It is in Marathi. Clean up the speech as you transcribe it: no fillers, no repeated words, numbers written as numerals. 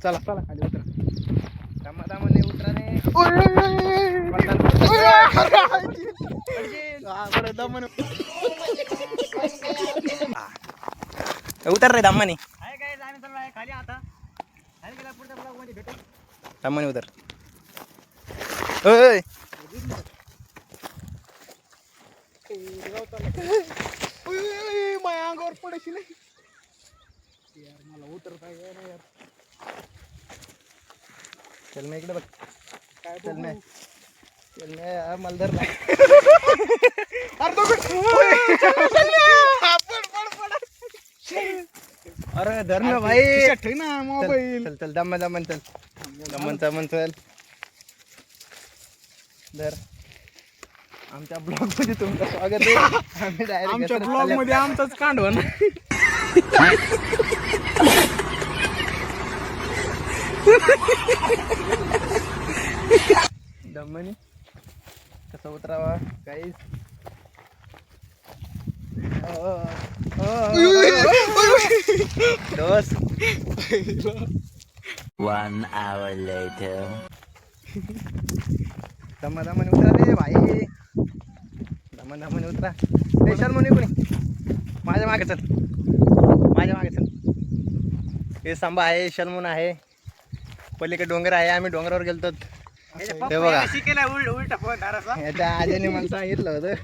चला चला खाली उतरा. दमादमाने उतरा रे. उतर रे दमाने. खाली आता खाली गेला पुढच्या ब्लॉग मध्ये भेटेल. दमाने उतर. ओय माझ्या अंगावर पडशील यार. मला उतरता येणार यार. चल मी इकडे बघ. काय चल मी चल मी मला धर ना. अरे धर ना भाई. ठेव ना मोबाईल. चल चल दमन दमन चल. दमन दमन चल. धर. आमच्या ब्लॉग मध्ये तुमचं स्वागत आहे. आम्ही डायरेक्ट आमच्या ब्लॉग मध्ये आमचाच कांडवण. दमनी कसं उतरावा काहीच. दोस्त 1 hour later. दमादमाने उतरा रे भाई. दमादमाने उतरा. स्पेशल म्हणून कोणी माझ्या मागे चल. माझ्या मागे चल. हे सांबा आहे. शलमून आहे. पलीकडे डोंगर आहे. आम्ही डोंगरावर गेलतो. हे बघा शिकेला उलटा फोन याच्या आजीने मला सांगितलं होतं.